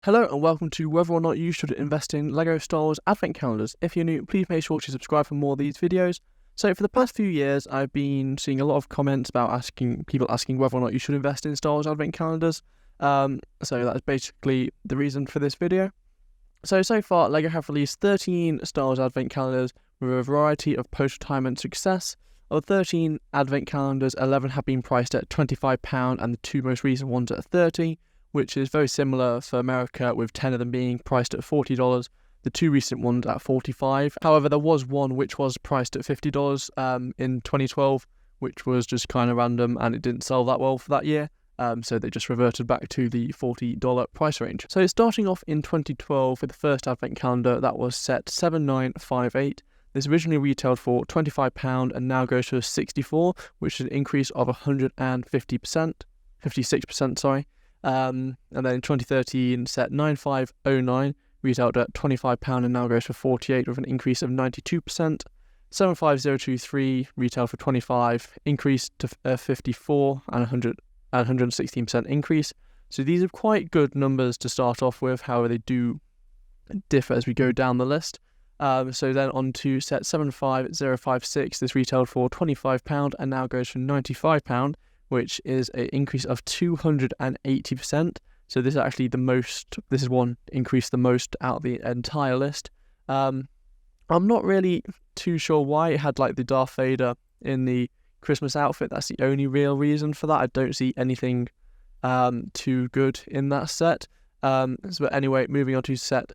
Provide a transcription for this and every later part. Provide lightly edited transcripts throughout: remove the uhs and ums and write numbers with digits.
Hello and welcome to whether or not you should invest in LEGO Star Wars Advent Calendars. If you're new, please make sure to subscribe for more of these videos. So for the past few years, I've been seeing a lot of comments about people asking whether or not you should invest in Star Wars Advent Calendars. So that's basically the reason for this video. So far, LEGO have released 13 Star Wars Advent Calendars with a variety of post-retirement success. Of 13 Advent Calendars, 11 have been priced at £25 and the two most recent ones at $30, which is very similar for America, with 10 of them being priced at $40, the two recent ones at $45. However, there was one which was priced at $50 in 2012, which was just kind of random and it didn't sell that well for that year. So they just reverted back to the $40 price range. So starting off in 2012 with the first Advent Calendar, that was set 7958. This originally retailed for £25 and now goes for $64, which is an increase of 56%, sorry. And then in 2013, set 9509 retailed at £25 and now goes for $48, with an increase of 92%. 75023 retailed for $25, increased to 54 and 116% increase. So these are quite good numbers to start off with. However, they do differ as we go down the list. So then on to set 75056. This retailed for £25 and now goes for £95, which is an increase of 280%. So this is actually this is one increase the most out of the entire list. I'm not really too sure why it had like the Darth Vader in the Christmas outfit. That's the only real reason for that. I don't see anything too good in that set. But anyway, moving on to set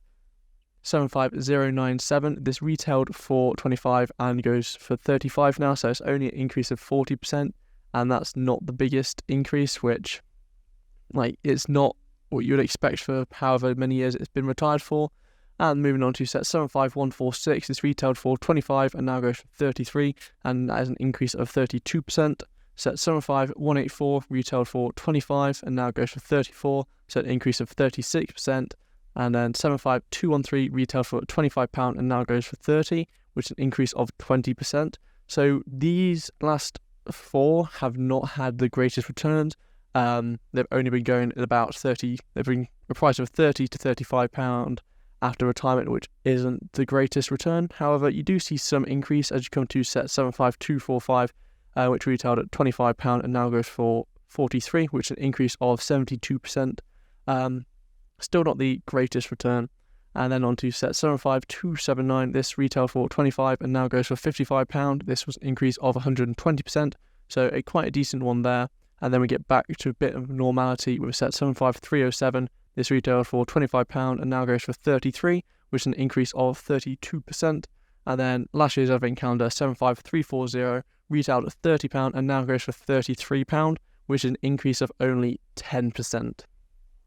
75097. This retailed for $25 and goes for $35 now, so it's only an increase of 40%. And that's not the biggest increase, which, it's not what you would expect for however many years it's been retired for. And moving on to set 75146, this retailed for $25 and now goes for $33, and that is an increase of 32%. Set 75184 retailed for $25 and now goes for $34, so an increase of 36%. And then 75213 retailed for £25 and now goes for $30, which is an increase of 20%. So these last four have not had the greatest returns. They've only been going at about 30. They've been a price of £30 to £35 after retirement, which isn't the greatest return. However, you do see some increase as you come to set 75245, which retailed at £25 and now goes for $43, which is an increase of 72%. Still not the greatest return. And then on to set 75279, this retailed for $25 and now goes for £55. This was an increase of 120%, so quite a decent one there. And then we get back to a bit of normality with set 75307. This retailed for £25 and now goes for $33, which is an increase of 32%. And then last year's Advent Calendar 75340 retailed at £30 and now goes for £33, which is an increase of only 10%,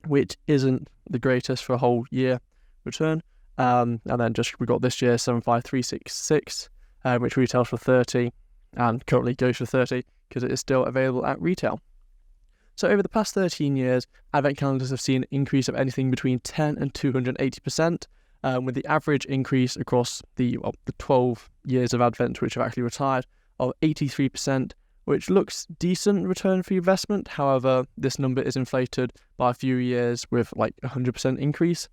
which isn't the greatest for a whole year return. And then we got this year 75366, which retails for $30 and currently goes for $30 because it is still available at retail. So over the past 13 years, Advent Calendars have seen an increase of anything between 10 and 280%, with the average increase across the 12 years of Advent which have actually retired of 83%, which looks decent return for your investment. However, this number is inflated by a few years with 100% increase.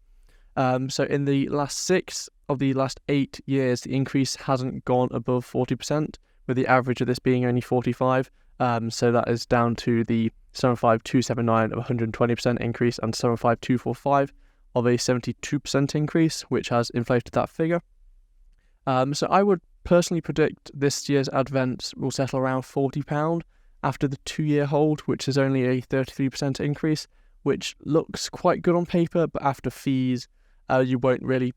So in the last 6 of the last 8 years, the increase hasn't gone above 40%, with the average of this being only 45%. So that is down to the 75279 of 120% increase and 75245 of a 72% increase, which has inflated that figure. So I would personally predict this year's Advent will settle around £40 after the 2-year hold, which is only a 33% increase, which looks quite good on paper, but after fees, you won't really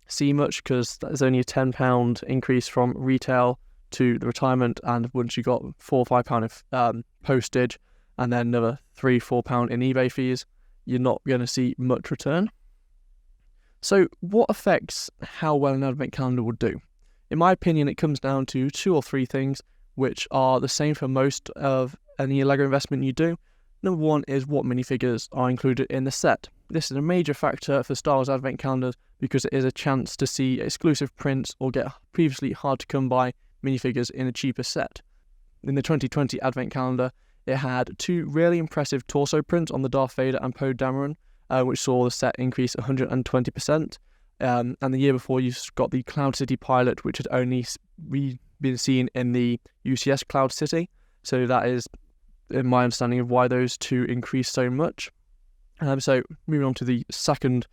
see much because there's only a £10 increase from retail to the retirement, and once you got £4 or £5 of postage and then another £3-4 in eBay fees, you're not going to see much return. So what affects how well an Advent Calendar will do? In my opinion, it comes down to 2 or 3 things, which are the same for most of any LEGO investment you do. Number 1 is what minifigures are included in the set. This is a major factor for Star Wars Advent Calendars because it is a chance to see exclusive prints or get previously hard to come by minifigures in a cheaper set. In the 2020 Advent Calendar, it had 2 really impressive torso prints on the Darth Vader and Poe Dameron, which saw the set increase 120%. And the year before, you've got the Cloud City pilot, which had only been seen in the UCS Cloud City. So that is, in my understanding, of why those two increased so much. So moving on to the second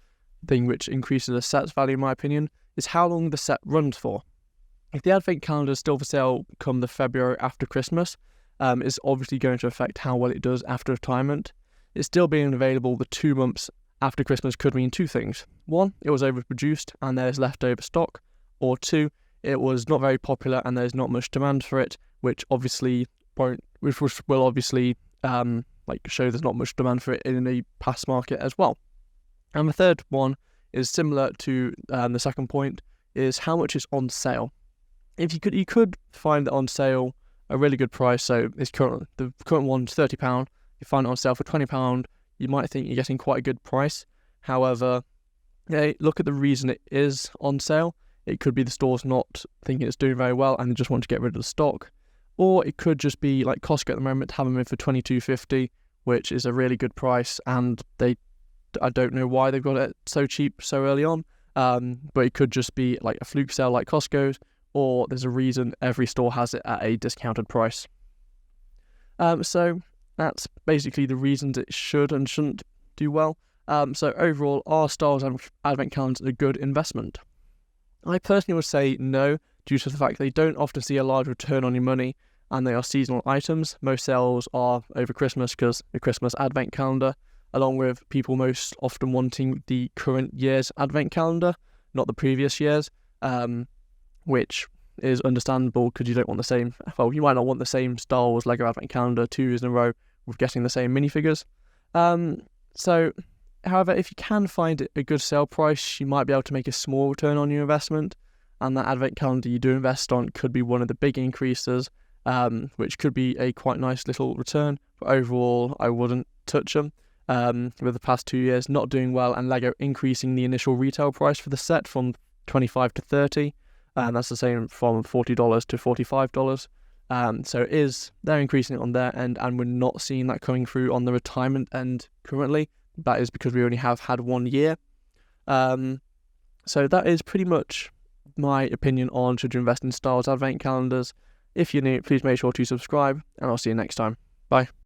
thing which increases the set's value, in my opinion, is how long the set runs for. If the Advent calendar is still for sale come the February after Christmas, it's obviously going to affect how well it does after retirement. It's still being available the 2 months after Christmas could mean two things. One, it was overproduced and there's leftover stock. Or two, it was not very popular and there's not much demand for it, which will obviously show there's not much demand for it in a past market as well. And the third one is similar to the second point, is how much is on sale. If you could find it on sale a really good price. So the current one's £30. You find it on sale for £20. You might think you're getting quite a good price. However, look at the reason it is on sale. It could be the store's not thinking it's doing very well and they just want to get rid of the stock. Or it could just be like Costco at the moment, having them in for $22.50, which is a really good price, and I don't know why they've got it so cheap so early on. But it could just be like a fluke sale like Costco's, or there's a reason every store has it at a discounted price. So that's basically the reasons it should and shouldn't do well. So overall, are Star Wars Advent calendars a good investment? I personally would say no, due to the fact they don't often see a large return on your money, and they are seasonal items. Most sales are over Christmas because the Christmas Advent calendar, along with people most often wanting the current year's Advent calendar, not the previous year's, which is understandable because you don't want the same, well, you might not want the same Star Wars Lego Advent calendar 2 years in a row with getting the same minifigures. However, if you can find it a good sale price, you might be able to make a small return on your investment, and that Advent calendar you do invest on could be one of the big increases, which could be a quite nice little return. But overall, I wouldn't touch them. With the past 2 years not doing well, and Lego increasing the initial retail price for the set from $25 to $30, and that's the same from $40 to $45. So they're increasing it on their end, and we're not seeing that coming through on the retirement end currently. That is because we only have had 1 year. So that is pretty much my opinion on should you invest in Star Wars Advent calendars. If you're new, please make sure to subscribe, and I'll see you next time. Bye.